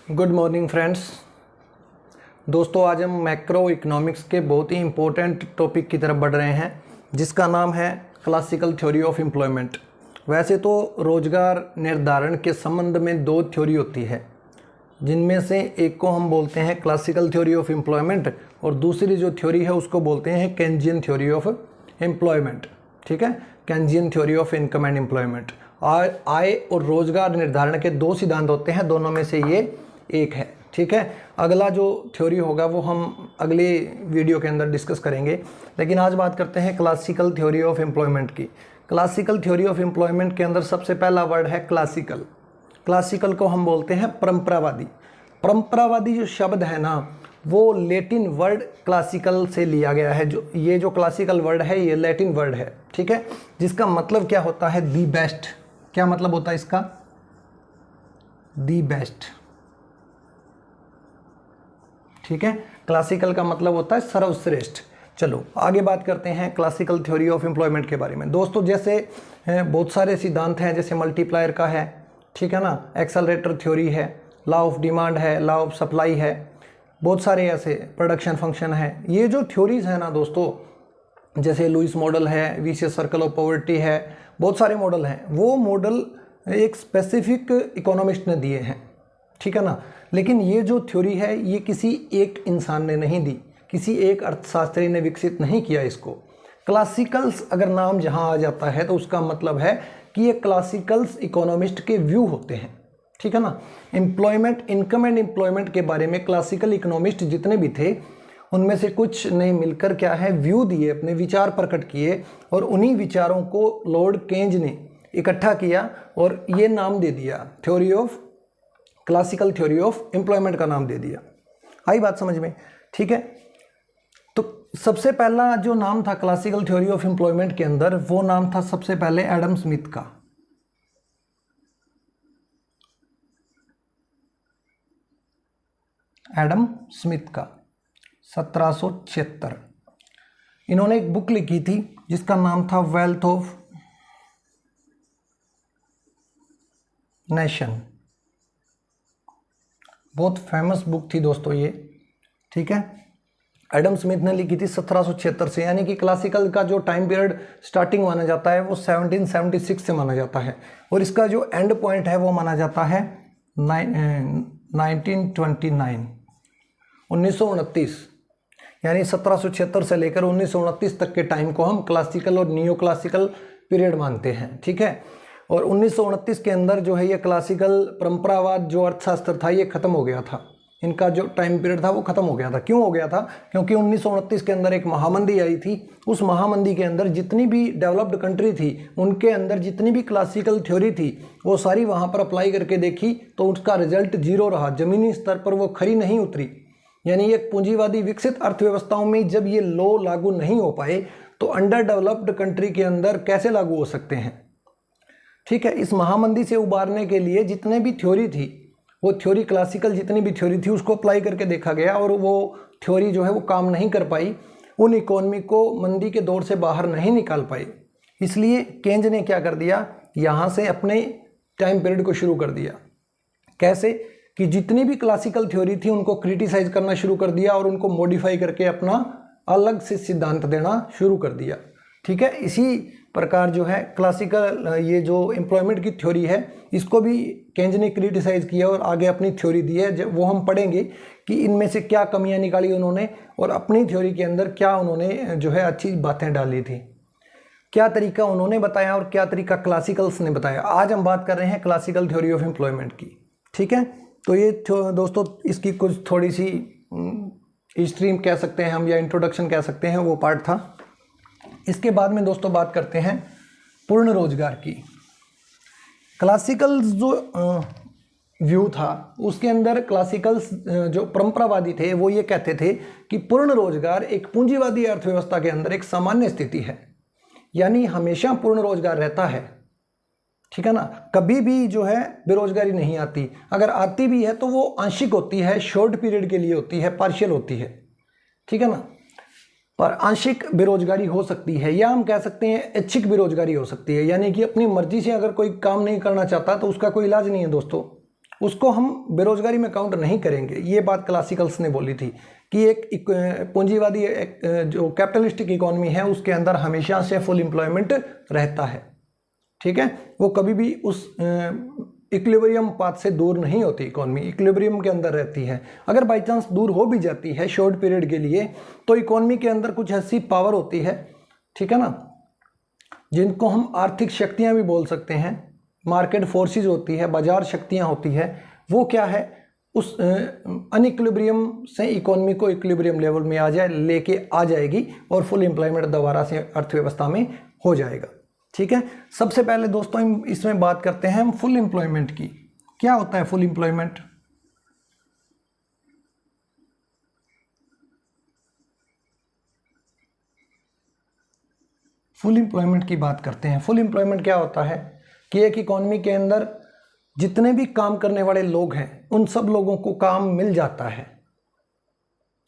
Good morning friends. दोस्तों, आज हम मैक्रो इकोनॉमिक्स के बहुत ही इम्पोर्टेंट टॉपिक की तरफ बढ़ रहे हैं जिसका नाम है क्लासिकल थ्योरी ऑफ एम्प्लॉयमेंट। वैसे तो रोजगार निर्धारण के संबंध में दो थ्योरी होती है, जिनमें से एक को हम बोलते हैं क्लासिकल थ्योरी ऑफ एम्प्लॉयमेंट और दूसरी जो थ्योरी है उसको बोलते हैं केन्जियन थ्योरी ऑफ एम्प्लॉयमेंट। ठीक है, Keynesian theory of income and employment. आय और रोजगार निर्धारण के दो सिद्धांत होते हैं, दोनों में से ये एक है। ठीक है, अगला जो थ्योरी होगा वो हम अगले वीडियो के अंदर डिस्कस करेंगे, लेकिन आज बात करते हैं क्लासिकल थ्योरी ऑफ एम्प्लॉयमेंट की। क्लासिकल थ्योरी ऑफ एम्प्लॉयमेंट के अंदर सबसे पहला वर्ड है क्लासिकल। क्लासिकल को हम बोलते हैं परंपरावादी। परंपरावादी जो शब्द है ना, वो लैटिन वर्ड क्लासिकल से लिया गया है। जो क्लासिकल वर्ड है ये लैटिन वर्ड है। ठीक है, जिसका मतलब क्या होता है, दी बेस्ट। क्या मतलब होता है इसका? The best. ठीक है, क्लासिकल का मतलब होता है सर्वश्रेष्ठ। चलो आगे बात करते हैं क्लासिकल थ्योरी ऑफ एम्प्लॉयमेंट के बारे में। दोस्तों, जैसे बहुत सारे सिद्धांत हैं, जैसे मल्टीप्लायर का है, ठीक है ना, एक्सेलरेटर थ्योरी है, लॉ ऑफ डिमांड है, लॉ ऑफ सप्लाई है, बहुत सारे ऐसे प्रोडक्शन फंक्शन है। ये जो थ्योरीज है ना दोस्तों, जैसे लुइस मॉडल है, विशियस सर्कल ऑफ पॉवर्टी है, बहुत सारे मॉडल हैं। वो मॉडल एक स्पेसिफिक इकोनॉमिस्ट ने दिए हैं, ठीक है ना। लेकिन ये जो थ्योरी है ये किसी एक इंसान ने नहीं दी, किसी एक अर्थशास्त्री ने विकसित नहीं किया इसको। क्लासिकल्स अगर नाम जहाँ आ जाता है तो उसका मतलब है कि ये क्लासिकल्स इकोनॉमिस्ट के व्यू होते हैं, ठीक है ना। एम्प्लॉयमेंट, इनकम एंड एम्प्लॉयमेंट के बारे में क्लासिकल इकोनॉमिस्ट जितने भी थे उनमें से कुछ ने मिलकर क्या है, व्यू दिए, अपने विचार प्रकट किए और उन्हीं विचारों को लॉर्ड केंज ने इकट्ठा किया और ये नाम दे दिया, theory of classical theory of employment का नाम दे दिया। आई बात समझ में? ठीक है, तो सबसे पहला जो नाम था क्लासिकल थ्योरी ऑफ एम्प्लॉयमेंट के अंदर, वो नाम था सबसे पहले एडम स्मिथ का। एडम स्मिथ का 1776। इन्होंने एक बुक लिखी थी जिसका नाम था वेल्थ ऑफ नेशन। बहुत फेमस बुक थी दोस्तों ये, ठीक है। एडम स्मिथ ने लिखी थी 1776 से, यानी कि क्लासिकल का जो टाइम पीरियड स्टार्टिंग माना जाता है वो 1776 से माना जाता है और इसका जो एंड पॉइंट है वो माना जाता है 1929, 1929। यानी 1776 से लेकर 1929 तक के टाइम को हम क्लासिकल और नियो क्लासिकल पीरियड मानते हैं, ठीक है। और 1929 के अंदर जो है ये क्लासिकल परंपरावाद जो अर्थशास्त्र था ये खत्म हो गया था। इनका जो टाइम पीरियड था वो खत्म हो गया था। क्यों हो गया था? क्योंकि 1929 के अंदर एक महामंदी आई थी। उस महामंदी के अंदर जितनी भी डेवलप्ड कंट्री थी उनके अंदर जितनी भी क्लासिकल थ्योरी थी वो सारी वहाँ पर अप्लाई करके देखी तो उसका रिजल्ट जीरो रहा, ज़मीनी स्तर पर वो खरी नहीं उतरी। यानी एक पूंजीवादी विकसित अर्थव्यवस्थाओं में जब ये लॉ लागू नहीं हो पाए तो अंडर डेवलप्ड कंट्री के अंदर कैसे लागू हो सकते हैं? ठीक है, इस महामंदी से उबारने के लिए जितने भी थ्योरी थी वो थ्योरी क्लासिकल जितनी भी थ्योरी थी उसको अप्लाई करके देखा गया और वो थ्योरी जो है वो काम नहीं कर पाई, उन इकोनॉमी को मंदी के दौर से बाहर नहीं निकाल पाई। इसलिए केंज ने क्या कर दिया, यहाँ से अपने टाइम पीरियड को शुरू कर दिया। कैसे? कि जितनी भी क्लासिकल थ्योरी थी उनको क्रिटिसाइज करना शुरू कर दिया और उनको मॉडिफाई करके अपना अलग से सिद्धांत देना शुरू कर दिया, ठीक है। इसी प्रकार जो है क्लासिकल ये जो एम्प्लॉयमेंट की थ्योरी है इसको भी केंज ने क्रिटिसाइज किया और आगे अपनी थ्योरी दी है। जब वो हम पढ़ेंगे कि इनमें से क्या कमियां निकाली उन्होंने और अपनी थ्योरी के अंदर क्या उन्होंने जो है अच्छी बातें डाली थी, क्या तरीका उन्होंने बताया और क्या तरीका क्लासिकल्स ने बताया। आज हम बात कर रहे हैं क्लासिकल थ्योरी ऑफ एम्प्लॉयमेंट की, ठीक है। तो ये दोस्तों इसकी कुछ थोड़ी सी हिस्ट्री कह सकते हैं हम या इंट्रोडक्शन कह सकते हैं, वो पार्ट था। इसके बाद में दोस्तों बात करते हैं पूर्ण रोजगार की। क्लासिकल जो व्यू था उसके अंदर क्लासिकल्स जो परंपरावादी थे वो ये कहते थे कि पूर्ण रोजगार एक पूंजीवादी अर्थव्यवस्था के अंदर एक सामान्य स्थिति है, यानी हमेशा पूर्ण रोजगार रहता है, ठीक है ना। कभी भी जो है बेरोजगारी नहीं आती, अगर आती भी है तो वो आंशिक होती है, शॉर्ट पीरियड के लिए होती है, पार्शियल होती है, ठीक है ना। पर आंशिक बेरोजगारी हो सकती है या हम कह सकते हैं ऐच्छिक बेरोजगारी हो सकती है, यानी कि अपनी मर्जी से अगर कोई काम नहीं करना चाहता तो उसका कोई इलाज नहीं है दोस्तों। उसको हम बेरोजगारी में काउंट नहीं करेंगे। ये बात क्लासिकल्स ने बोली थी कि एक पूंजीवादी एक जो कैपिटलिस्टिक इकोनॉमी है उसके अंदर हमेशा से फुल एम्प्लॉयमेंट रहता है, ठीक है। वो कभी भी उस इक्विलिब्रियम पाथ से दूर नहीं होती, इकोनॉमी इक्विलिब्रियम के अंदर रहती है। अगर बाई चांस दूर हो भी जाती है शॉर्ट पीरियड के लिए, तो इकोनॉमी के अंदर कुछ ऐसी पावर होती है, ठीक है ना, जिनको हम आर्थिक शक्तियां भी बोल सकते हैं, मार्केट फोर्सेस होती है, बाजार शक्तियां होती है। वो क्या है, उस अनइक्विलिब्रियम से इकोनॉमी को इक्विलिब्रियम लेवल में लेके आ जाएगी और फुल एम्प्लॉयमेंट दोबारा से अर्थव्यवस्था में हो जाएगा, ठीक है। सबसे पहले दोस्तों इसमें बात करते हैं हम फुल एम्प्लॉयमेंट की। क्या होता है फुल एम्प्लॉयमेंट? फुल एम्प्लॉयमेंट की बात करते हैं। फुल एम्प्लॉयमेंट क्या होता है कि एक इकोनॉमी के अंदर जितने भी काम करने वाले लोग हैं उन सब लोगों को काम मिल जाता है,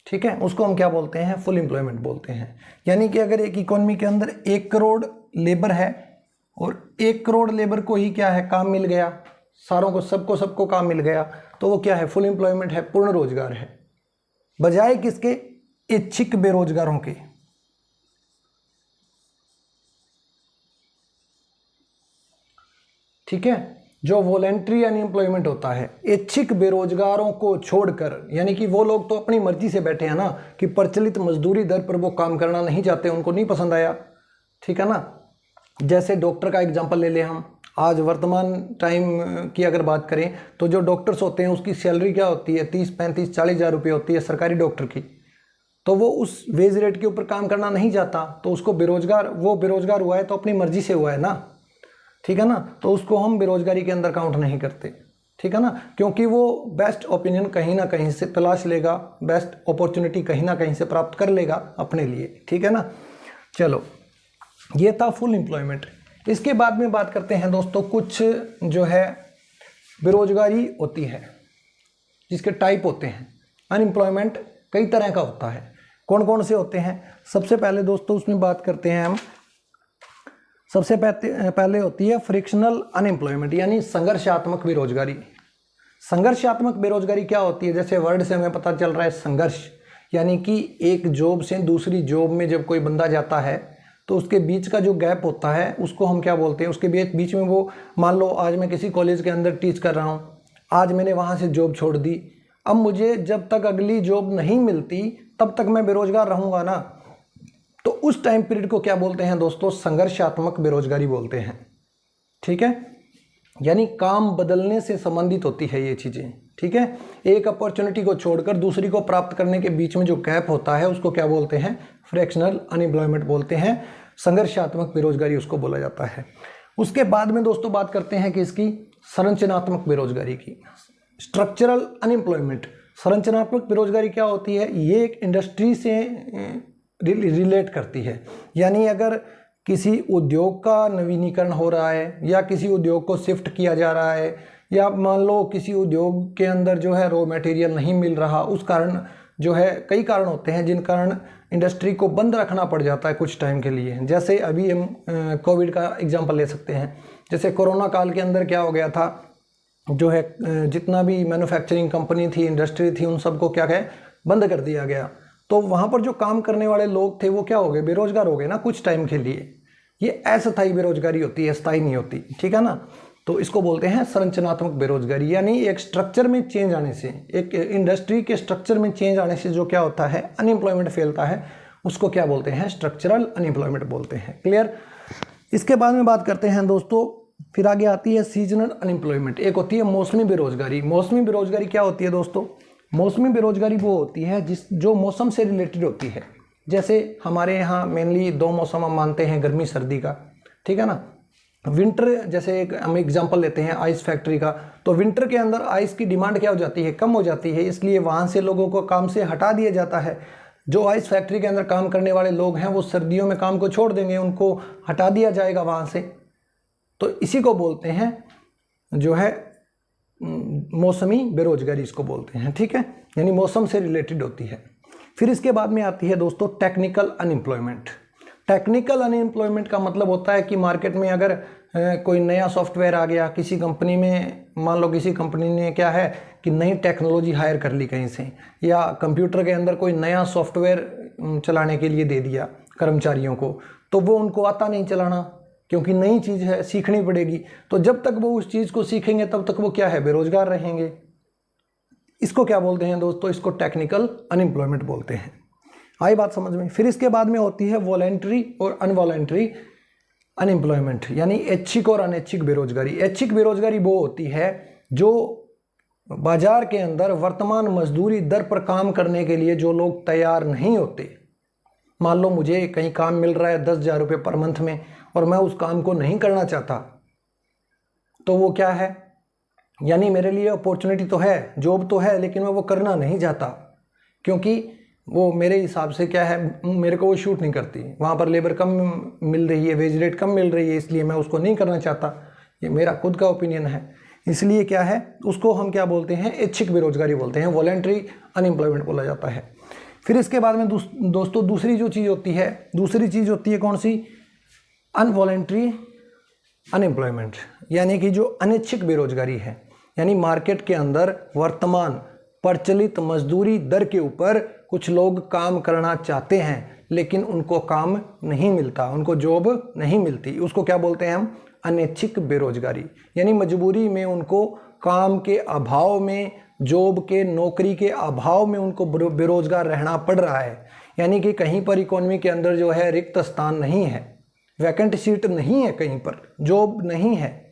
ठीक है। उसको हम क्या बोलते हैं? फुल एम्प्लॉयमेंट बोलते हैं। यानी कि अगर एक इकोनॉमी के अंदर 1 करोड़ लेबर है और 1 करोड़ लेबर को ही क्या है, काम मिल गया, सारों को सबको काम मिल गया, तो वो क्या है? फुल एम्प्लॉयमेंट है, पूर्ण रोजगार है, बजाय किसके? इच्छिक बेरोजगारों के। ठीक है, जो वॉलेंट्री अनएम्प्लॉयमेंट होता है, इच्छिक बेरोजगारों को छोड़कर, यानी कि वो लोग तो अपनी मर्जी से बैठे हैं ना, कि प्रचलित मजदूरी दर पर वो काम करना नहीं चाहते, उनको नहीं पसंद आया, ठीक है ना। जैसे डॉक्टर का एग्जांपल ले लें हम, आज वर्तमान टाइम की अगर बात करें तो जो डॉक्टर्स होते हैं उसकी सैलरी क्या होती है? 30-35-40 हज़ार रुपये होती है सरकारी डॉक्टर की। तो वो उस वेज रेट के ऊपर काम करना नहीं चाहता, तो उसको वो बेरोजगार हुआ है तो अपनी मर्जी से हुआ है ना, ठीक है ना। तो उसको हम बेरोजगारी के अंदर काउंट नहीं करते, ठीक है ना, क्योंकि वो बेस्ट ओपिनियन कहीं ना कहीं से तलाश लेगा, बेस्ट अपॉर्चुनिटी कहीं ना कहीं से प्राप्त कर लेगा अपने लिए, ठीक है ना। चलो, ये था फुल एम्प्लॉयमेंट। इसके बाद में बात करते हैं दोस्तों, कुछ जो है बेरोजगारी होती है जिसके टाइप होते हैं। अनएम्प्लॉयमेंट कई तरह का होता है, कौन कौन से होते हैं? सबसे पहले दोस्तों उसमें बात करते हैं हम, सबसे पहले होती है फ्रिक्शनल अनएम्प्लॉयमेंट, यानी संघर्षात्मक बेरोजगारी। संघर्षात्मक बेरोजगारी क्या होती है? जैसे वर्ड से हमें पता चल रहा है संघर्ष, यानी कि एक जॉब से दूसरी जॉब में जब कोई बंदा जाता है तो उसके बीच का जो गैप होता है उसको हम क्या बोलते हैं? उसके बीच में वो, मान लो आज मैं किसी कॉलेज के अंदर टीच कर रहा हूँ, आज मैंने वहाँ से जॉब छोड़ दी, अब मुझे जब तक अगली जॉब नहीं मिलती तब तक मैं बेरोजगार रहूँगा ना, तो उस टाइम पीरियड को क्या बोलते हैं दोस्तों? संघर्षात्मक बेरोजगारी बोलते हैं, ठीक है। यानी काम बदलने से संबंधित होती है ये चीज़ें, ठीक है। एक अपॉर्चुनिटी को छोड़कर दूसरी को प्राप्त करने के बीच में जो गैप होता है उसको क्या बोलते हैं? फ्रैक्शनल अनएम्प्लॉयमेंट बोलते हैं, संघर्षात्मक बेरोजगारी उसको बोला जाता है। उसके बाद में दोस्तों बात करते हैं कि इसकी संरचनात्मक बेरोजगारी की, स्ट्रक्चरल अनएम्प्लॉयमेंट। संरचनात्मक बेरोजगारी क्या होती है? ये एक इंडस्ट्री से रिलेट करती है, यानी अगर किसी उद्योग का नवीनीकरण हो रहा है या किसी उद्योग को शिफ्ट किया जा रहा है, या मान लो किसी उद्योग के अंदर जो है रॉ मटेरियल नहीं मिल रहा, उस कारण जो है, कई कारण होते हैं जिन कारण इंडस्ट्री को बंद रखना पड़ जाता है कुछ टाइम के लिए। जैसे अभी हम कोविड का एग्जांपल ले सकते हैं। जैसे कोरोना काल के अंदर क्या हो गया था, जो है जितना भी मैन्युफैक्चरिंग कंपनी थी, इंडस्ट्री थी, उन सबको क्या है, बंद कर दिया गया। तो वहाँ पर जो काम करने वाले लोग थे वो क्या हो गए? बेरोजगार हो गए ना कुछ टाइम के लिए। ये अस्थायी बेरोजगारी होती है, स्थायी नहीं होती, ठीक है ना। तो इसको बोलते हैं संरचनात्मक बेरोजगारी, यानी एक स्ट्रक्चर में चेंज आने से, एक इंडस्ट्री के स्ट्रक्चर में चेंज आने से जो क्या होता है, अनएम्प्लॉयमेंट फैलता है, उसको क्या बोलते हैं? स्ट्रक्चरल अनएम्प्लॉयमेंट बोलते हैं। क्लियर? इसके बाद में बात करते हैं दोस्तों, फिर आगे आती है सीजनल अनएम्प्लॉयमेंट। एक होती है मौसमी बेरोजगारी। मौसमी बेरोजगारी क्या होती है दोस्तों? मौसमी बेरोजगारी वो होती है जो मौसम से रिलेटेड होती है। जैसे हमारे यहाँ मेनली 2 मौसम हम मानते हैं, गर्मी सर्दी का, ठीक है ना। विंटर, जैसे एक हम एग्जांपल लेते हैं आइस फैक्ट्री का, तो विंटर के अंदर आइस की डिमांड क्या हो जाती है? कम हो जाती है, इसलिए वहाँ से लोगों को काम से हटा दिया जाता है। जो आइस फैक्ट्री के अंदर काम करने वाले लोग हैं वो सर्दियों में काम को छोड़ देंगे, उनको हटा दिया जाएगा वहाँ से। तो इसी को बोलते हैं जो है मौसमी बेरोजगारी, इसको बोलते हैं, ठीक है, यानी मौसम से रिलेटेड होती है। फिर इसके बाद में आती है दोस्तों टेक्निकल अनएम्प्लॉयमेंट। टेक्निकल अनएम्प्लॉयमेंट का मतलब होता है कि मार्केट में अगर कोई नया सॉफ्टवेयर आ गया किसी कंपनी में, मान लो किसी कंपनी ने क्या है कि नई टेक्नोलॉजी हायर कर ली कहीं से, या कंप्यूटर के अंदर कोई नया सॉफ्टवेयर चलाने के लिए दे दिया कर्मचारियों को, तो वो उनको आता नहीं चलाना, क्योंकि नई चीज़ है, सीखनी पड़ेगी। तो जब तक वो उस चीज़ को सीखेंगे तब तक वो क्या है, बेरोजगार रहेंगे। इसको क्या बोलते हैं दोस्तों, इसको टेक्निकल अनएम्प्लॉयमेंट बोलते हैं। आई बात समझ में। फिर इसके बाद में होती है वॉलेंट्री और अनवॉलेंट्री अनएम्प्लॉयमेंट, यानी ऐच्छिक और अनैच्छिक बेरोजगारी। ऐच्छिक बेरोजगारी वो होती है जो बाजार के अंदर वर्तमान मजदूरी दर पर काम करने के लिए जो लोग तैयार नहीं होते। मान लो मुझे कहीं काम मिल रहा है 10,000 रुपये पर मंथ में और मैं उस काम को नहीं करना चाहता, तो वो क्या है, यानी मेरे लिए अपॉर्चुनिटी तो है, जॉब तो है, लेकिन मैं वो करना नहीं चाहता, क्योंकि वो मेरे हिसाब से क्या है, मेरे को वो शूट नहीं करती, वहाँ पर लेबर कम मिल रही है, वेज रेट कम मिल रही है, इसलिए मैं उसको नहीं करना चाहता। ये मेरा खुद का ओपिनियन है। इसलिए क्या है, उसको हम क्या बोलते हैं, ऐच्छिक बेरोजगारी बोलते हैं, वॉलेंट्री अनएम्प्लॉयमेंट बोला जाता है। फिर इसके बाद में दोस्तों दूसरी जो चीज़ होती है, दूसरी चीज़ होती है कौन सी, अनवॉलेंट्री अनएम्प्लॉयमेंट, यानी कि जो अनैच्छिक बेरोजगारी है, यानी मार्केट के अंदर वर्तमान प्रचलित मजदूरी दर के ऊपर कुछ लोग काम करना चाहते हैं लेकिन उनको काम नहीं मिलता, उनको जॉब नहीं मिलती, उसको क्या बोलते हैं हम, अनैच्छिक बेरोजगारी। यानी मजबूरी में उनको काम के अभाव में, जॉब के, नौकरी के अभाव में उनको बेरोजगार रहना पड़ रहा है। यानी कि कहीं पर इकोनॉमी के अंदर जो है रिक्त स्थान नहीं है, वैकेंट सीट नहीं है, कहीं पर जॉब नहीं है,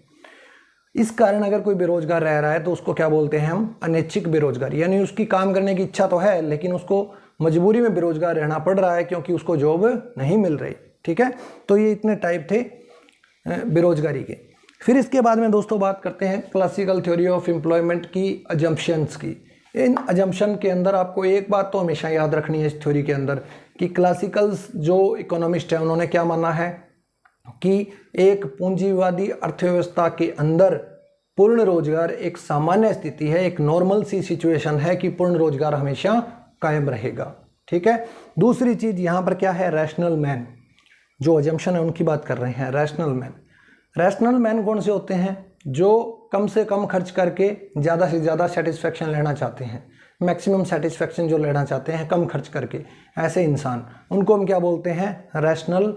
इस कारण अगर कोई बेरोजगार रह रहा है तो उसको क्या बोलते हैं हम, अनैच्छिक बेरोजगारी। यानी उसकी काम करने की इच्छा तो है लेकिन उसको मजबूरी में बेरोजगार रहना पड़ रहा है क्योंकि उसको जॉब नहीं मिल रही। ठीक है, तो ये इतने टाइप थे बेरोजगारी के। फिर इसके बाद में दोस्तों बात करते हैं क्लासिकल थ्योरी ऑफ एम्प्लॉयमेंट की अजम्पशंस की। इन अजम्पशन के अंदर आपको एक बात तो हमेशा याद रखनी है इस थ्योरी के अंदर कि क्लासिकल्स जो इकोनॉमिस्ट है उन्होंने क्या माना है कि एक पूंजीवादी अर्थव्यवस्था के अंदर पूर्ण रोजगार एक सामान्य स्थिति है, एक नॉर्मल सी सिचुएशन है कि पूर्ण रोजगार हमेशा कायम रहेगा। ठीक है, दूसरी चीज यहाँ पर क्या है, रैशनल मैन, जो अजम्पशन है उनकी बात कर रहे हैं। रैशनल मैन, रैशनल मैन कौन से होते हैं, जो कम से कम खर्च करके ज़्यादा से ज़्यादा सेटिस्फेक्शन लेना चाहते हैं, मैक्सिमम सेटिस्फेक्शन जो लेना चाहते हैं कम खर्च करके, ऐसे इंसान, उनको हम क्या बोलते हैं, रैशनल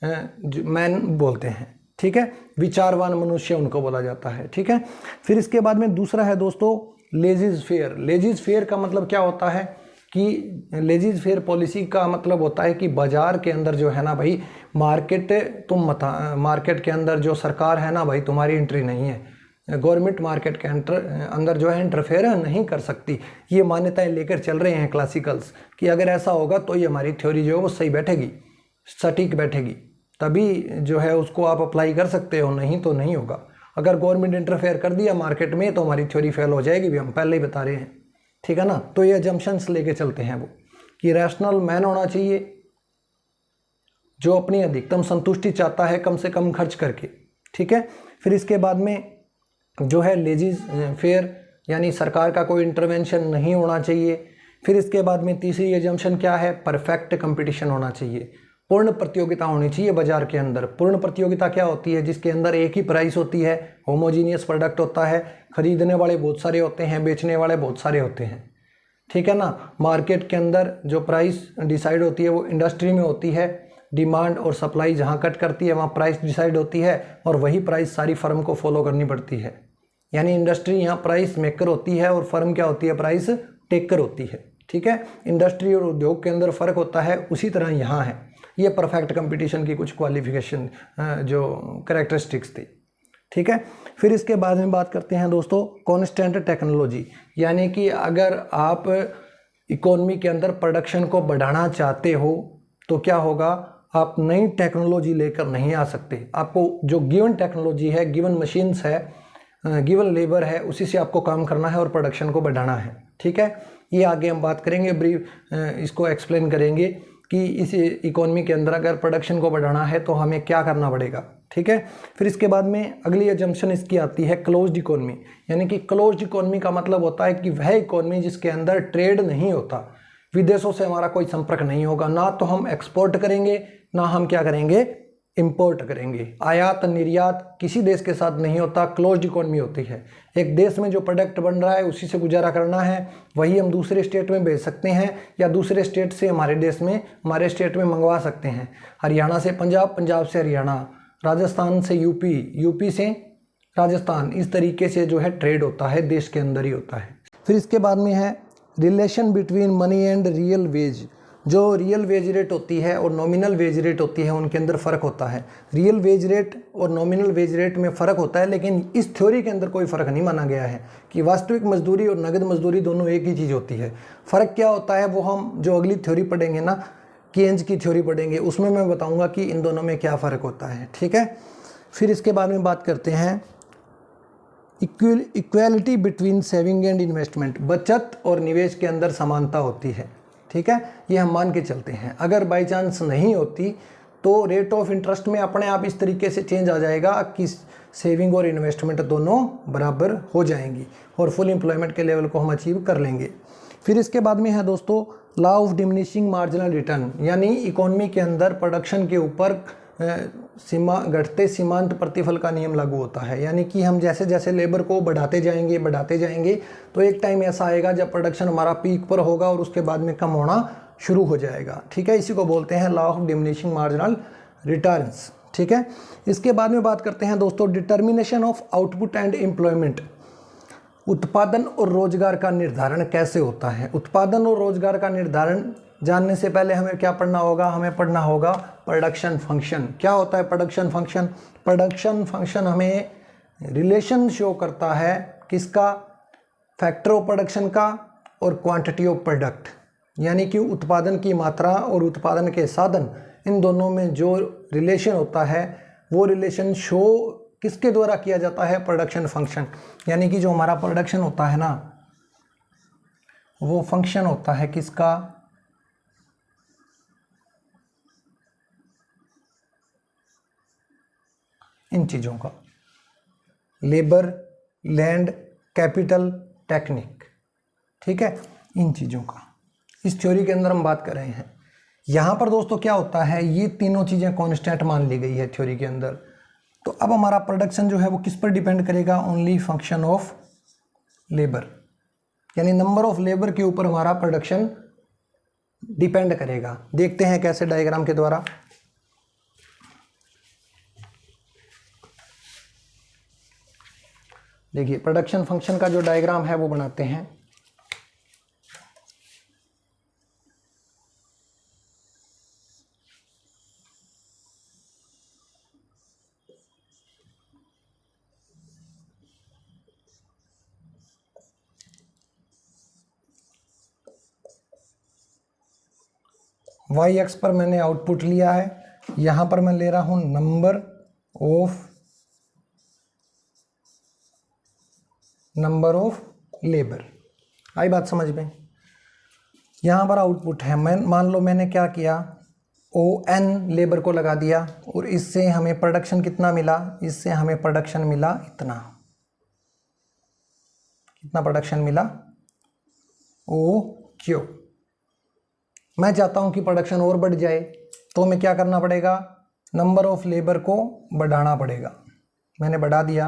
मैन बोलते हैं। ठीक है, विचारवान मनुष्य उनको बोला जाता है। ठीक है, फिर इसके बाद में दूसरा है दोस्तों लेजिज फेयर। लेजिज फेयर का मतलब क्या होता है कि लेजिज फेयर पॉलिसी का मतलब होता है कि बाजार के अंदर जो है ना भाई, मार्केट के अंदर जो सरकार है ना भाई, तुम्हारी एंट्री नहीं है, गवर्नमेंट मार्केट के अंदर जो है इंटरफेयर नहीं कर सकती। ये मान्यताएं लेकर चल रहे हैं क्लासिकल्स कि अगर ऐसा होगा तो ये हमारी थ्योरी जो है वो सही बैठेगी, सटीक बैठेगी, तभी जो है उसको आप अप्लाई कर सकते हो, नहीं तो नहीं होगा। अगर गवर्नमेंट इंटरफेयर कर दिया मार्केट में तो हमारी थ्योरी फेल हो जाएगी, भी हम पहले ही बता रहे हैं। ठीक है ना, तो ये अजम्पशंस लेके चलते हैं वो कि रैशनल मैन होना चाहिए जो अपनी अधिकतम संतुष्टि चाहता है कम से कम खर्च करके। ठीक है, फिर इसके बाद में जो है लेजिज फेयर, यानी सरकार का कोई इंटरवेंशन नहीं होना चाहिए। फिर इसके बाद में तीसरी अजम्पशन क्या है, परफेक्ट कंपटीशन होना चाहिए, पूर्ण प्रतियोगिता होनी चाहिए बाजार के अंदर। पूर्ण प्रतियोगिता क्या होती है, जिसके अंदर एक ही प्राइस होती है, होमोजीनियस प्रोडक्ट होता है, खरीदने वाले बहुत सारे होते हैं, बेचने वाले बहुत सारे होते हैं। ठीक है ना, मार्केट के अंदर जो प्राइस डिसाइड होती है वो इंडस्ट्री में होती है, डिमांड और सप्लाई जहाँ कट करती है वहाँ प्राइस डिसाइड होती है और वही प्राइस सारी फर्म को फॉलो करनी पड़ती है। यानी इंडस्ट्री यहाँ प्राइस मेकर होती है और फर्म क्या होती है, प्राइस टेकर होती है। ठीक है, इंडस्ट्री और उद्योग के अंदर फर्क होता है, उसी तरह यहाँ है। ये परफेक्ट कंपटीशन की कुछ क्वालिफिकेशन जो कैरेक्टरिस्टिक्स थी। ठीक है, फिर इसके बाद में बात करते हैं दोस्तों कॉन्स्टेंट टेक्नोलॉजी, यानी कि अगर आप इकोनॉमी के अंदर प्रोडक्शन को बढ़ाना चाहते हो तो क्या होगा, आप नई टेक्नोलॉजी लेकर नहीं आ सकते। आपको जो गिवन टेक्नोलॉजी है, गिवन मशीन्स है, गिवन लेबर है, उसी से आपको काम करना है और प्रोडक्शन को बढ़ाना है। ठीक है, ये आगे हम बात करेंगे, ब्रीफ इसको एक्सप्लेन करेंगे कि इस इकोनॉमी के अंदर अगर प्रोडक्शन को बढ़ाना है तो हमें क्या करना पड़ेगा। ठीक है, फिर इसके बाद में अगली अजम्पशन इसकी आती है क्लोज्ड इकोनॉमी, यानी कि क्लोज्ड इकोनॉमी का मतलब होता है कि वह इकोनॉमी जिसके अंदर ट्रेड नहीं होता, विदेशों से हमारा कोई संपर्क नहीं होगा, ना तो हम एक्सपोर्ट करेंगे ना हम क्या करेंगे, इंपोर्ट करेंगे। आयात निर्यात किसी देश के साथ नहीं होता, क्लोज्ड इकोनॉमी होती है। एक देश में जो प्रोडक्ट बन रहा है उसी से गुजारा करना है, वही हम दूसरे स्टेट में भेज सकते हैं या दूसरे स्टेट से हमारे देश में, हमारे स्टेट में मंगवा सकते हैं। हरियाणा से पंजाब, पंजाब से हरियाणा, राजस्थान से यूपी, यूपी से राजस्थान, इस तरीके से जो है ट्रेड होता है, देश के अंदर ही होता है। फिर इसके बाद में है relation between money and real veg. जो रियल वेज रेट होती है और नॉमिनल वेज रेट होती है उनके अंदर फ़र्क होता है। रियल वेज रेट और नॉमिनल वेज रेट में फ़र्क होता है, लेकिन इस थ्योरी के अंदर कोई फ़र्क नहीं माना गया है कि वास्तविक मजदूरी और नगद मजदूरी दोनों एक ही चीज़ होती है। फ़र्क क्या होता है वो हम जो अगली थ्योरी पढ़ेंगे ना, केन्ज की थ्योरी पढ़ेंगे, उसमें मैं बताऊँगा कि इन दोनों में क्या फ़र्क होता है। ठीक है। फिर इसके बाद में बात करते हैं equality between saving and investment. बचत और निवेश के अंदर समानता होती है। ठीक है, ये हम मान के चलते हैं। अगर बाई चांस नहीं होती तो रेट ऑफ इंटरेस्ट में अपने आप इस तरीके से चेंज आ जाएगा कि सेविंग और इन्वेस्टमेंट दोनों बराबर हो जाएंगी और फुल एम्प्लॉयमेंट के लेवल को हम अचीव कर लेंगे। फिर इसके बाद में है दोस्तों law of diminishing marginal return, यानी इकोनॉमी के अंदर प्रोडक्शन के ऊपर घटते सीमांत प्रतिफल का नियम लागू होता है। यानी कि हम जैसे जैसे लेबर को बढ़ाते जाएंगे तो एक टाइम ऐसा आएगा जब प्रोडक्शन हमारा पीक पर होगा और उसके बाद में कम होना शुरू हो जाएगा। ठीक है, इसी को बोलते हैं law of diminishing marginal returns. ठीक है, इसके बाद में बात करते हैं दोस्तों determination of output and employment. उत्पादन और रोजगार का निर्धारण कैसे होता है। उत्पादन और रोजगार का निर्धारण जानने से पहले हमें क्या पढ़ना होगा, हमें पढ़ना होगा प्रोडक्शन फंक्शन। क्या होता है प्रोडक्शन फंक्शन? प्रोडक्शन फंक्शन हमें रिलेशन शो करता है किसका? फैक्टर ऑफ प्रोडक्शन का और क्वांटिटी ऑफ प्रोडक्ट, यानी कि उत्पादन की मात्रा और उत्पादन के साधन, इन दोनों में जो रिलेशन होता है वो रिलेशन शो किसके द्वारा किया जाता है? Production function. यानी कि जो हमारा प्रोडक्शन होता है ना, वो फंक्शन होता है किसका? इन चीज़ों का, लेबर, लैंड, कैपिटल, टेक्निक। ठीक है, इन चीज़ों का इस थ्योरी के अंदर हम बात कर रहे हैं। यहाँ पर दोस्तों क्या होता है, ये तीनों चीज़ें कांस्टेंट मान ली गई है थ्योरी के अंदर। तो अब हमारा प्रोडक्शन जो है वो किस पर डिपेंड करेगा? ओनली फंक्शन ऑफ लेबर, यानी नंबर ऑफ लेबर के ऊपर हमारा प्रोडक्शन डिपेंड करेगा। देखते हैं कैसे, डायग्राम के द्वारा। देखिए प्रोडक्शन फंक्शन का जो डायग्राम है वो बनाते हैं। वाई एक्स पर मैंने आउटपुट लिया है, यहाँ पर मैं ले रहा हूँ नंबर ऑफ लेबर। आई बात समझ में? यहाँ पर आउटपुट है, मैं मान लो मैंने क्या किया, ON लेबर को लगा दिया और इससे हमें प्रोडक्शन कितना मिला? इससे हमें प्रोडक्शन मिला इतना। कितना प्रोडक्शन मिला? OQ। मैं चाहता हूँ कि प्रोडक्शन और बढ़ जाए, तो हमें क्या करना पड़ेगा? नंबर ऑफ लेबर को बढ़ाना पड़ेगा। मैंने बढ़ा दिया,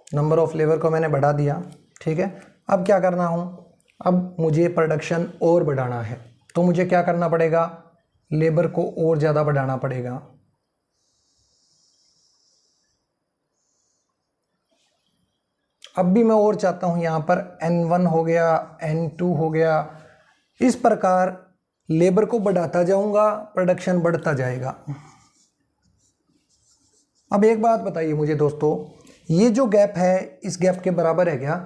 नंबर ऑफ लेबर को मैंने बढ़ा दिया। ठीक है, अब क्या करना हूँ? अब मुझे प्रोडक्शन और बढ़ाना है, तो मुझे क्या करना पड़ेगा? लेबर को और ज़्यादा बढ़ाना पड़ेगा। अब भी मैं और चाहता हूँ, यहाँ पर N1 हो गया, N2 हो गया। इस प्रकार लेबर को बढ़ाता जाऊँगा, प्रोडक्शन बढ़ता जाएगा। अब एक बात बताइए मुझे दोस्तों, ये जो गैप है इस गैप के बराबर है क्या?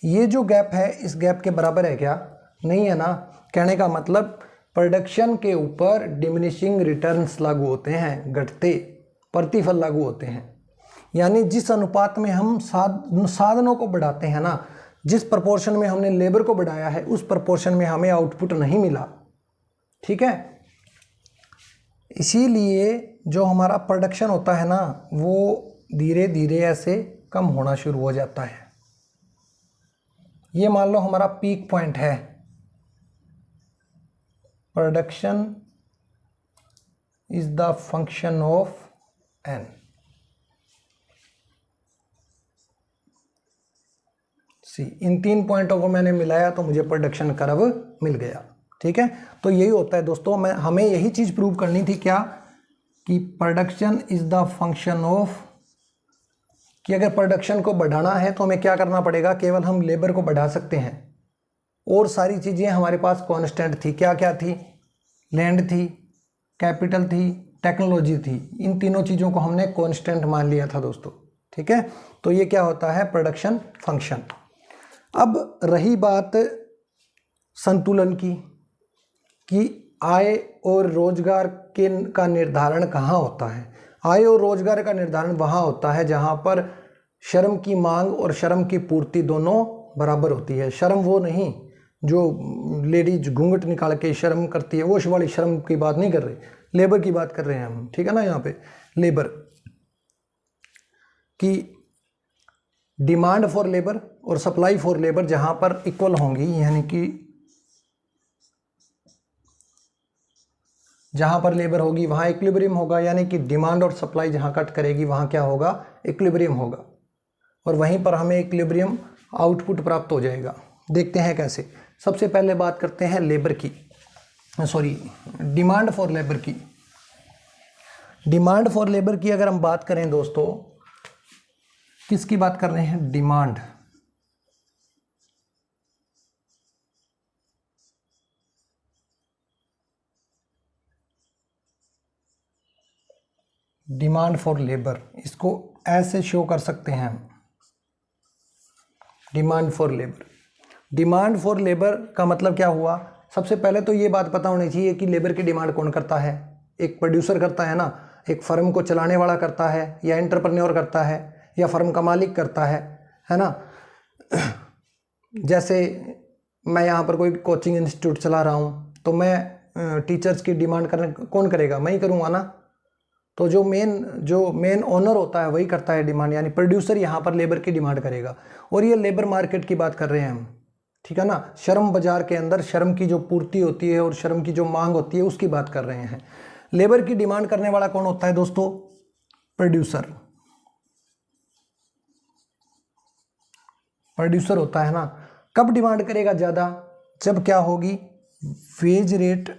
ये जो गैप है इस गैप के बराबर है क्या? नहीं है ना। कहने का मतलब प्रोडक्शन के ऊपर डिमिनिशिंग रिटर्न्स लागू होते हैं, घटते प्रतिफल लागू होते हैं। यानी जिस अनुपात में हम साधनों को बढ़ाते हैं ना, जिस प्रपोर्शन में हमने लेबर को बढ़ाया है उस प्रपोर्शन में हमें आउटपुट नहीं मिला। ठीक है, इसीलिए जो हमारा प्रोडक्शन होता है ना वो धीरे धीरे ऐसे कम होना शुरू हो जाता है। ये मान लो हमारा पीक पॉइंट है, production is the function of N. C, इन 3 पॉइंटों को मैंने मिलाया तो मुझे प्रोडक्शन कर्व मिल गया। ठीक है, तो यही होता है दोस्तों, हमें यही चीज प्रूव करनी थी क्या, कि production is the function of, कि अगर प्रोडक्शन को बढ़ाना है तो हमें क्या करना पड़ेगा, केवल हम लेबर को बढ़ा सकते हैं और सारी चीजें हमारे पास कांस्टेंट थी। क्या क्या थी, लैंड थी, कैपिटल थी, टेक्नोलॉजी थी, इन तीनों चीजों को हमने कांस्टेंट मान लिया था दोस्तों। ठीक है, तो ये क्या होता है, प्रोडक्शन फंक्शन। अब रही बात संतुलन की, कि आय और रोजगार का निर्धारण कहाँ होता है। आय और रोजगार का निर्धारण वहाँ होता है जहाँ पर श्रम की मांग और श्रम की पूर्ति दोनों बराबर होती है। श्रम वो नहीं जो लेडीज घूंघट निकाल के श्रम करती है, वो वाली श्रम की बात नहीं कर रहे, लेबर की बात कर रहे हैं हम। ठीक है ना, यहाँ पे लेबर की डिमांड फॉर लेबर और सप्लाई फॉर लेबर जहां पर इक्वल होंगी, यानी कि जहां पर लेबर होगी वहां इक्विलिब्रियम होगा, यानी कि डिमांड और सप्लाई जहां कट करेगी वहां क्या होगा, इक्विलिब्रियम होगा, और वहीं पर हमें इक्विलिब्रियम आउटपुट प्राप्त हो जाएगा। देखते हैं कैसे। सबसे पहले बात करते हैं लेबर की, डिमांड फॉर लेबर की। डिमांड फॉर लेबर की अगर हम बात करें दोस्तों, किसकी बात कर रहे हैं, डिमांड। डिमांड फॉर लेबर, इसको ऐसे शो कर सकते हैं हम, demand for labour. Demand for labour का मतलब क्या हुआ, सबसे पहले तो ये बात पता होनी चाहिए कि लेबर की डिमांड कौन करता है। एक प्रोड्यूसर करता है ना, एक फर्म को चलाने वाला करता है, या एंटरप्रेन्योर करता है, या फर्म का मालिक करता है ना। जैसे मैं यहाँ पर कोई कोचिंग इंस्टीट्यूट चला रहा हूँ तो मैं टीचर्स की डिमांड करने कौन करेगा, मैं ही करूँगा ना। तो जो मेन ओनर होता है वही करता है डिमांड, यानी प्रोड्यूसर यहाँ पर लेबर की डिमांड करेगा। और ये लेबर मार्केट की बात कर रहे हैं हम, ठीक है ना। श्रम बाजार के अंदर श्रम की जो पूर्ति होती है और श्रम की जो मांग होती है उसकी बात कर रहे हैं। लेबर की डिमांड करने वाला कौन होता है दोस्तों, प्रोड्यूसर। प्रोड्यूसर होता है ना। कब डिमांड करेगा ज़्यादा, जब क्या होगी, वेज रेट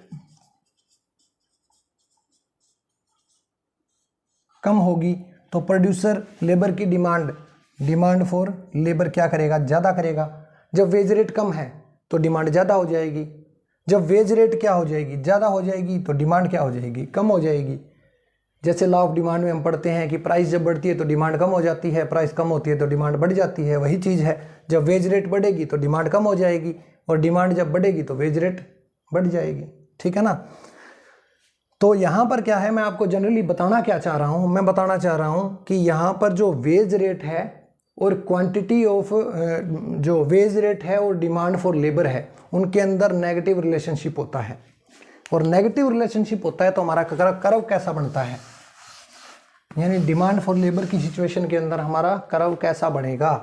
कम होगी, तो प्रोड्यूसर लेबर की डिमांड फॉर लेबर क्या करेगा, ज़्यादा करेगा। जब वेज रेट कम है तो डिमांड ज़्यादा हो जाएगी, जब वेज रेट क्या हो जाएगी, ज़्यादा हो जाएगी, तो डिमांड क्या हो जाएगी, कम हो जाएगी। जैसे लॉ ऑफ डिमांड में हम पढ़ते हैं कि प्राइस जब बढ़ती है तो डिमांड कम हो जाती है, प्राइस कम होती है तो डिमांड बढ़ जाती है। वही चीज़ है, जब वेज रेट बढ़ेगी तो डिमांड कम हो जाएगी, और डिमांड जब बढ़ेगी तो वेज रेट बढ़ जाएगी। ठीक है ना। तो यहाँ पर क्या है, मैं आपको जनरली बताना क्या चाह रहा हूँ, मैं बताना चाह रहा हूँ कि यहाँ पर जो वेज रेट है और क्वांटिटी ऑफ जो वेज रेट है और डिमांड फॉर लेबर है, उनके अंदर नेगेटिव रिलेशनशिप होता है। और नेगेटिव रिलेशनशिप होता है तो हमारा कर्व कैसा बनता है, यानी डिमांड फॉर लेबर की सिचुएशन के अंदर हमारा कर्व कैसा बनेगा,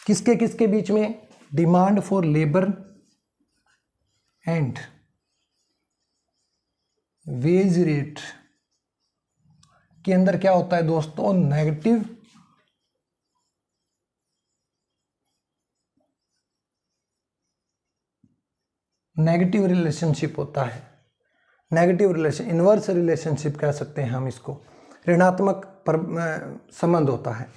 किसके किसके बीच में, demand for labour and wage rate के अंदर क्या होता है दोस्तों, नेगेटिव रिलेशनशिप होता है। नेगेटिव रिलेशन, इन्वर्स रिलेशनशिप कह सकते हैं हम इसको, ऋणात्मक संबंध होता है।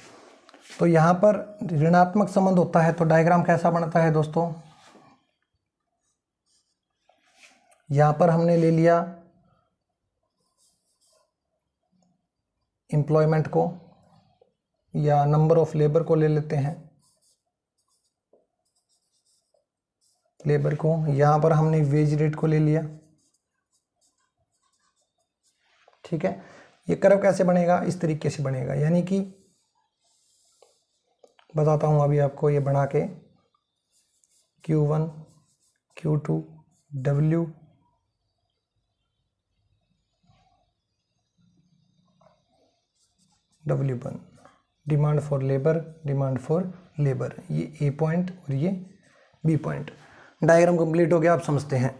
तो यहाँ पर ऋणात्मक संबंध होता है तो डायग्राम कैसा बनता है दोस्तों, यहाँ पर हमने ले लिया एम्प्लॉयमेंट को, या नंबर ऑफ लेबर को ले लेते हैं, लेबर को। यहाँ पर हमने वेज रेट को ले लिया। ठीक है, ये कर्व कैसे बनेगा, इस तरीके से बनेगा, यानी कि बताता हूँ अभी आपको ये बना के, Q1 Q2 W1 demand for labour, ये A पॉइंट और ये B पॉइंट। डायग्राम कंप्लीट हो गया, आप समझते हैं।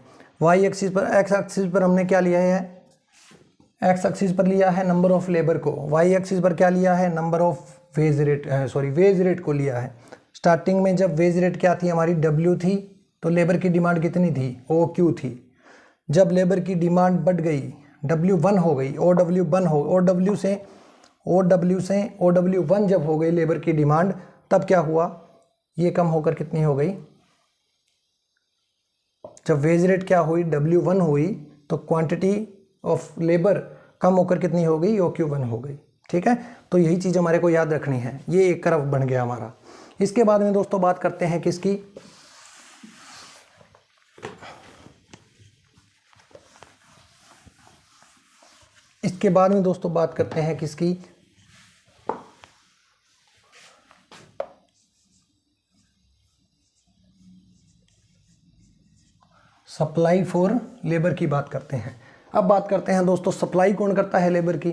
वाई एक्सिस पर, एक्स एक्सिस पर हमने क्या लिया है, एक्स एक्सिस पर लिया है नंबर ऑफ लेबर को, वाई एक्सिस पर क्या लिया है, number of wage rate, sorry wage rate को लिया है। स्टार्टिंग में जब वेज रेट क्या थी हमारी, डब्ल्यू थी, तो लेबर की डिमांड कितनी थी, ओ क्यू थी। जब लेबर की डिमांड बढ़ गई, डब्ल्यू वन हो गई, ओ डब्ल्यू वन हो, ओ डब्ल्यू से ओ डब्ल्यू वन जब हो गई लेबर की डिमांड, तब क्या हुआ, ये कम होकर कितनी हो गई, जब वेज रेट क्या हुई, डब्ल्यू वन हुई, तो क्वांटिटी ऑफ लेबर कम होकर कितनी हो गई, ओ क्यू वन हो गई। ठीक है, तो यही चीज़ हमारे को याद रखनी है। ये एक कर्व बन गया हमारा। इसके बाद में दोस्तों बात करते हैं किसकी, इसके बाद में दोस्तों बात करते हैं किसकी, सप्लाई फॉर लेबर की बात करते हैं। अब बात करते हैं दोस्तों, सप्लाई कौन करता है लेबर की,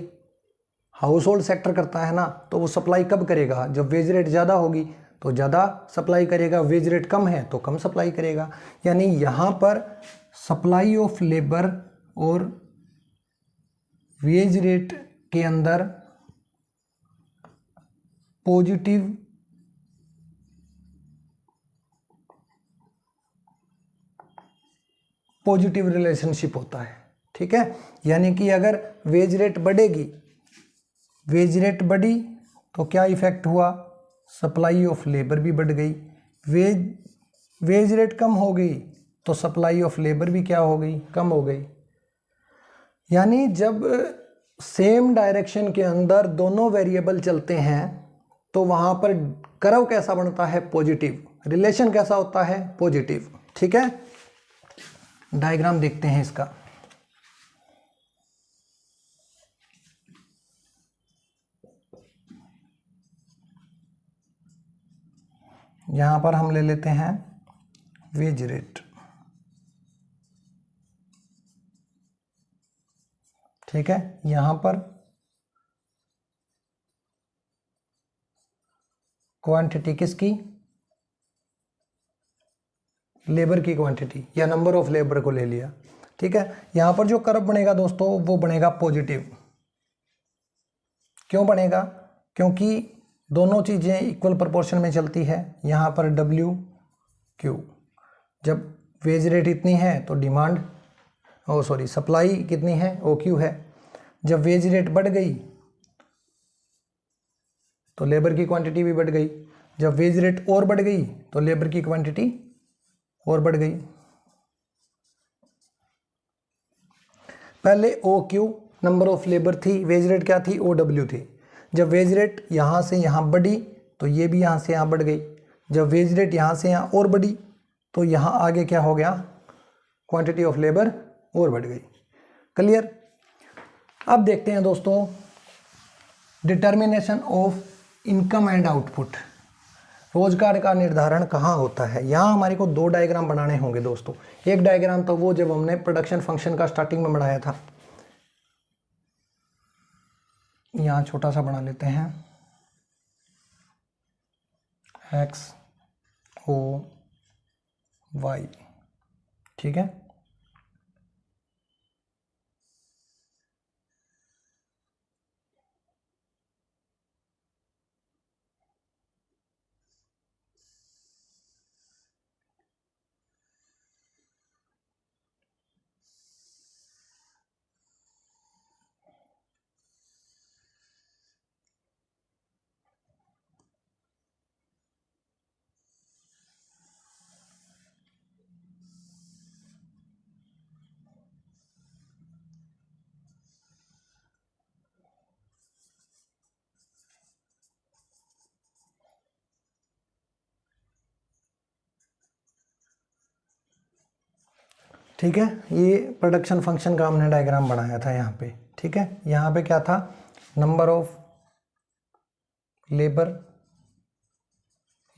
हाउस होल्ड सेक्टर करता है ना। तो वो सप्लाई कब करेगा, जब वेज रेट ज़्यादा होगी तो ज़्यादा सप्लाई करेगा, वेज रेट कम है तो कम सप्लाई करेगा। यानी यहाँ पर सप्लाई ऑफ लेबर और वेज रेट के अंदर पॉजिटिव रिलेशनशिप होता है। ठीक है, यानी कि अगर वेज रेट बढ़ेगी, वेज रेट बढ़ी तो क्या इफेक्ट हुआ, सप्लाई ऑफ लेबर भी बढ़ गई। वेज रेट कम हो गई तो सप्लाई ऑफ लेबर भी क्या हो गई, कम हो गई। यानी जब सेम डायरेक्शन के अंदर दोनों वेरिएबल चलते हैं तो वहाँ पर कर्व कैसा बनता है, पॉजिटिव, रिलेशन कैसा होता है, पॉजिटिव। ठीक है, डायग्राम देखते हैं इसका। यहाँ पर हम ले लेते हैं वेज रेट। ठीक है, यहाँ पर क्वांटिटी किसकी, लेबर की क्वांटिटी या नंबर ऑफ लेबर को ले लिया। ठीक है, यहाँ पर जो कर्व बनेगा दोस्तों वो बनेगा पॉजिटिव। क्यों बनेगा, क्योंकि दोनों चीज़ें इक्वल प्रोपोर्शन में चलती है। यहाँ पर डब्ल्यू क्यू, जब वेज रेट इतनी है तो डिमांड, सप्लाई कितनी है, ओ क्यू है। जब वेज रेट बढ़ गई तो लेबर की क्वांटिटी भी बढ़ गई। जब वेज रेट और बढ़ गई तो लेबर की क्वांटिटी और बढ़ गई। पहले O Q number of labour थी, वेज रेट क्या थी, ओ डब्ल्यू थी। जब वेज रेट यहाँ से यहाँ बढ़ी तो ये भी यहाँ से यहाँ बढ़ गई। जब वेज रेट यहाँ से यहाँ और बढ़ी तो यहाँ आगे क्या हो गया, क्वांटिटी ऑफ लेबर और बढ़ गई। क्लियर। अब देखते हैं दोस्तों determination of income and output, रोजगार का निर्धारण कहाँ होता है। यहाँ हमारे को दो डायग्राम बनाने होंगे दोस्तों। एक डायग्राम तो वो जब हमने प्रोडक्शन फंक्शन का स्टार्टिंग में बनाया था, यहाँ छोटा सा बना लेते हैं, एक्स ओ वाई। ठीक है, ठीक है, ये प्रोडक्शन फंक्शन का हमने डायग्राम बनाया था यहाँ पे। ठीक है, यहाँ पे क्या था, नंबर ऑफ लेबर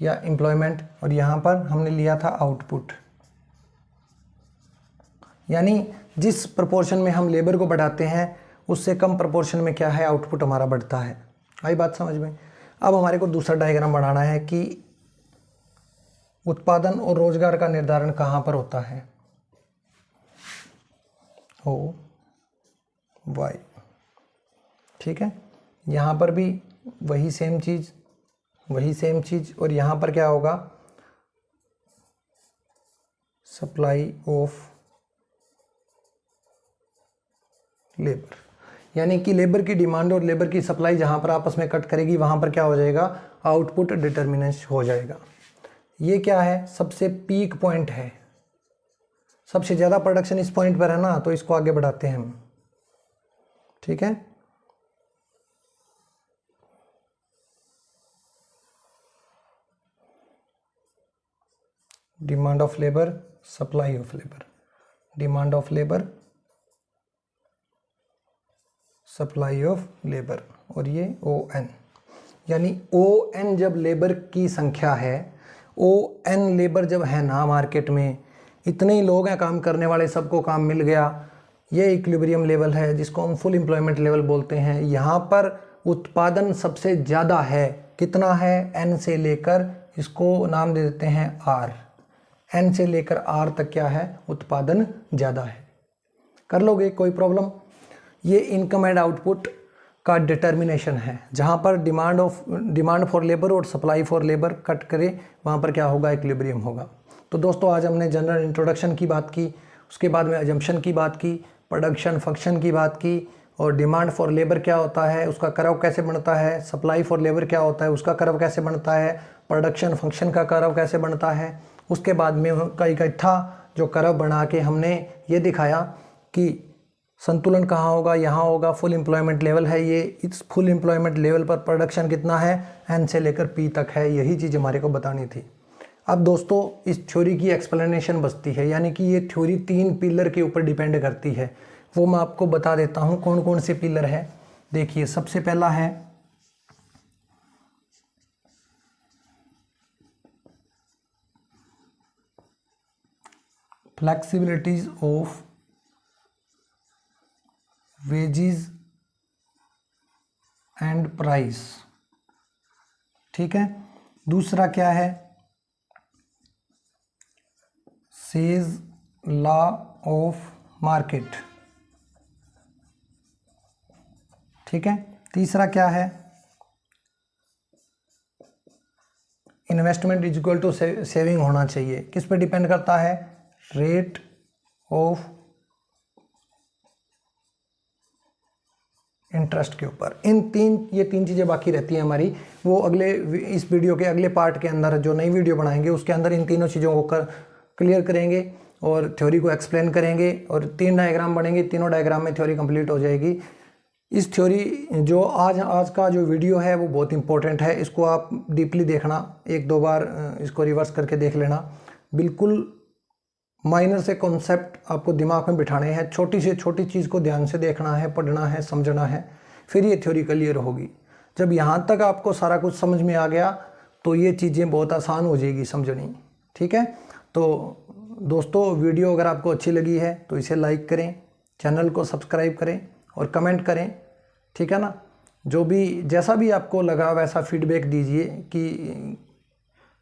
या एम्प्लॉयमेंट, और यहाँ पर हमने लिया था आउटपुट। यानी जिस प्रोपोर्शन में हम लेबर को बढ़ाते हैं उससे कम प्रोपोर्शन में क्या है, आउटपुट हमारा बढ़ता है। आई बात समझ में। अब हमारे को दूसरा डायग्राम बनाना है कि उत्पादन और रोजगार का निर्धारण कहाँ पर होता है। O Y. ठीक है, यहाँ पर भी वही सेम चीज़ और यहाँ पर क्या होगा, सप्लाई ऑफ लेबर, यानी कि लेबर की डिमांड और लेबर की सप्लाई जहाँ पर आपस में कट करेगी वहाँ पर क्या हो जाएगा, आउटपुट डिटर्मिनेंट हो जाएगा। ये क्या है, सबसे पीक पॉइंट है, सबसे ज़्यादा प्रोडक्शन इस पॉइंट पर है ना, तो इसको आगे बढ़ाते हैं हम। ठीक है, demand of labour, supply of labour, demand of labour, supply of labour, और ये ON, यानी ON जब लेबर की संख्या है, ON लेबर जब है ना मार्केट में, इतने ही लोग हैं काम करने वाले, सबको काम मिल गया, ये इक्विलिब्रियम लेवल है जिसको हम फुल एम्प्लॉयमेंट लेवल बोलते हैं। यहाँ पर उत्पादन सबसे ज़्यादा है, कितना है, N से लेकर, इसको नाम दे देते हैं R, N से लेकर R तक क्या है, उत्पादन ज़्यादा है। कर लोगे, कोई प्रॉब्लम। ये इनकम एंड आउटपुट का डिटर्मिनेशन है, जहाँ पर डिमांड फॉर लेबर और सप्लाई फॉर लेबर कट करे वहाँ पर क्या होगा, इक्विलिब्रियम होगा। तो दोस्तों आज हमने जनरल इंट्रोडक्शन की बात की, उसके बाद में अजम्पशन की बात की, प्रोडक्शन फंक्शन की बात की, और डिमांड फॉर लेबर क्या होता है, उसका कर्व कैसे बनता है, सप्लाई फॉर लेबर क्या होता है, उसका कर्व कैसे बनता है, प्रोडक्शन फंक्शन का कर्व कैसे बनता है। उसके बाद में उनका इकट्ठा जो कर्व बना के हमने ये दिखाया कि संतुलन कहाँ होगा, यहाँ होगा, फुल एम्प्लॉयमेंट लेवल है ये, इस फुल एम्प्लॉयमेंट लेवल पर प्रोडक्शन कितना है, N से लेकर P तक है, यही चीज़ हमारे को बतानी थी। अब दोस्तों इस थ्योरी की एक्सप्लेनेशन बचती है, यानी कि ये थ्योरी 3 पिलर के ऊपर डिपेंड करती है, वो मैं आपको बता देता हूँ कौन कौन से पिलर है। देखिए, सबसे पहला है flexibilities of wages and price. ठीक है, दूसरा क्या है, सेज लॉ ऑफ मार्केट। ठीक है, तीसरा क्या है, investment is equal to saving होना चाहिए, किस पे डिपेंड करता है, रेट ऑफ इंटरेस्ट के ऊपर। ये तीन चीज़ें बाकी रहती हैं हमारी, वो अगले इस वीडियो के अगले पार्ट के अंदर जो नई वीडियो बनाएंगे उसके अंदर इन तीनों चीज़ों को क्लियर करेंगे और थ्योरी को एक्सप्लेन करेंगे, और 3 डायग्राम बनेंगे, तीनों डायग्राम में थ्योरी कंप्लीट हो जाएगी। इस थ्योरी जो आज का जो वीडियो है वो बहुत इंपॉर्टेंट है, इसको आप डीपली देखना, 1-2 बार इसको रिवर्स करके देख लेना। बिल्कुल माइनर से कॉन्सेप्ट आपको दिमाग में बिठाने हैं, छोटी से छोटी चीज़ को ध्यान से देखना है, पढ़ना है, समझना है, फिर ये थ्योरी क्लियर होगी। जब यहाँ तक आपको सारा कुछ समझ में आ गया तो ये चीज़ें बहुत आसान हो जाएगी समझनी। ठीक है, तो दोस्तों वीडियो अगर आपको अच्छी लगी है तो इसे लाइक करें, चैनल को सब्सक्राइब करें और कमेंट करें। ठीक है ना, जो भी जैसा भी आपको लगा वैसा फीडबैक दीजिए कि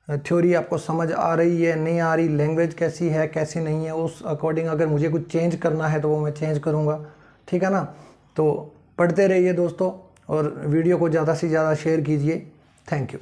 थ्योरी आपको समझ आ रही है, नहीं आ रही, लैंग्वेज कैसी है, कैसी नहीं है, उस अकॉर्डिंग अगर मुझे कुछ चेंज करना है तो वो मैं चेंज करूँगा। ठीक है ना, तो पढ़ते रहिए दोस्तों और वीडियो को ज़्यादा से ज़्यादा शेयर कीजिए। Thank you.